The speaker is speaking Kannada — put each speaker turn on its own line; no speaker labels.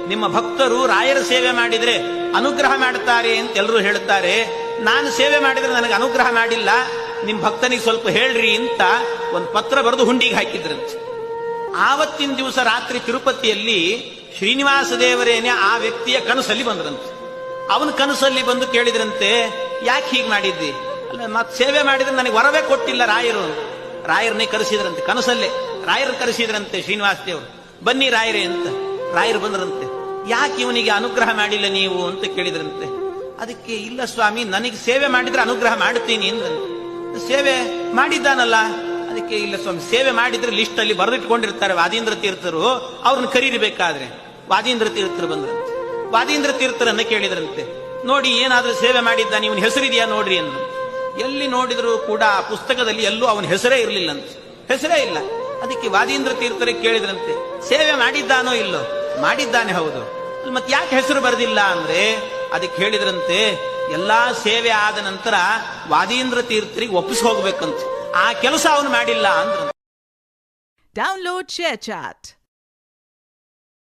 ನಿಮ್ಮ ಭಕ್ತರು ರಾಯರ ಸೇವೆ ಮಾಡಿದ್ರೆ ಅನುಗ್ರಹ ಮಾಡುತ್ತಾರೆ ಅಂತ ಎಲ್ಲರೂ ಹೇಳುತ್ತಾರೆ. ನಾನು ಸೇವೆ ಮಾಡಿದ್ರೆ ನನಗೆ ಅನುಗ್ರಹ ಮಾಡಿಲ್ಲ, ನಿಮ್ ಭಕ್ತನಿಗೆ ಸ್ವಲ್ಪ ಹೇಳ್ರಿ ಅಂತ ಒಂದು ಪತ್ರ ಬರೆದು ಹುಂಡಿಗೆ ಹಾಕಿದ್ರಂತೆ. ಆವತ್ತಿನ ದಿವಸ ರಾತ್ರಿ ತಿರುಪತಿಯಲ್ಲಿ ಶ್ರೀನಿವಾಸ ದೇವರೇನೆ ಆ ವ್ಯಕ್ತಿಯ ಕನಸಲ್ಲಿ ಬಂದ್ರಂತೆ. ಅವನ ಕನಸಲ್ಲಿ ಬಂದು ಕೇಳಿದ್ರಂತೆ, ಯಾಕೆ ಹೀಗೆ ಮಾಡಿದ್ದಿ? ಅಲ್ಲ, ಮತ್ ಸೇವೆ ಮಾಡಿದ್ರೆ ನನಗೆ ವರವೇ ಕೊಟ್ಟಿಲ್ಲ ರಾಯರು. ರಾಯರನ್ನೇ ಕರೆಸಿದ್ರಂತೆ, ಕನಸಲ್ಲೇ ರಾಯರು ಕರೆಸಿದ್ರಂತೆ ಶ್ರೀನಿವಾಸ ದೇವರು. ಬನ್ನಿ ರಾಯರೇ ಅಂತ. ರಾಯರು ಬಂದ್ರಂತೆ. ಯಾಕೆ ಇವನಿಗೆ ಅನುಗ್ರಹ ಮಾಡಿಲ್ಲ ನೀವು ಅಂತ ಕೇಳಿದ್ರಂತೆ. ಅದಕ್ಕೆ ಇಲ್ಲ ಸ್ವಾಮಿ, ನನಗೆ ಸೇವೆ ಮಾಡಿದ್ರೆ ಅನುಗ್ರಹ ಮಾಡುತ್ತೀನಿ ಅಂದ್ರಂತೆ. ಸೇವೆ ಮಾಡಿದ್ದಾನಲ್ಲ, ಅದಕ್ಕೆ ಇಲ್ಲ ಸ್ವಾಮಿ, ಸೇವೆ ಮಾಡಿದ್ರೆ ಲಿಸ್ಟ್ ಅಲ್ಲಿ ಬರೆದಿಟ್ಕೊಂಡಿರ್ತಾರೆ ವಾದೀಂದ್ರ ತೀರ್ಥರು, ಅವ್ರನ್ನ ಕರೀಬೇಕಾದ್ರೆ. ವಾದೀಂದ್ರ ತೀರ್ಥರು ಬಂದ್ರಂತೆ. ವಾದೀಂದ್ರ ತೀರ್ಥರನ್ನ ಕೇಳಿದ್ರಂತೆ, ನೋಡಿ ಏನಾದ್ರೂ ಸೇವೆ ಮಾಡಿದ್ದಾನೆ, ಇವನ ಹೆಸರಿದೆಯಾ ನೋಡ್ರಿ ಅಂದ್ರು. ಎಲ್ಲಿ ನೋಡಿದ್ರು ಕೂಡ ಆ ಪುಸ್ತಕದಲ್ಲಿ ಎಲ್ಲೂ ಅವನ ಹೆಸರೇ ಇರಲಿಲ್ಲ ಅಂತ, ಹೆಸರೇ ಇಲ್ಲ. ಅದಕ್ಕೆ ವಾದೀಂದ್ರ ತೀರ್ಥರಿಗೆ ಕೇಳಿದ್ರಂತೆ, ಸೇವೆ ಮಾಡಿದ್ದಾನೋ ಇಲ್ಲೋ? ಮಾಡಿದ್ದಾನೆ, ಹೌದು. ಮತ್ತೆ ಯಾಕೆ ಹೆಸರು ಬರೆದಿಲ್ಲ ಅಂದ್ರೆ, ಅದಕ್ಕೆ ಹೇಳಿದ್ರಂತೆ, ಎಲ್ಲಾ ಸೇವೆ ಆದ ನಂತರ ವಾದೀಂದ್ರ ತೀರ್ಥರಿಗೆ ಒಪ್ಪಿಸಿ ಹೋಗ್ಬೇಕಂತ, ಆ ಕೆಲಸ ಅವನು ಮಾಡಿಲ್ಲ ಅಂದ್ರ.
Download ShareChat.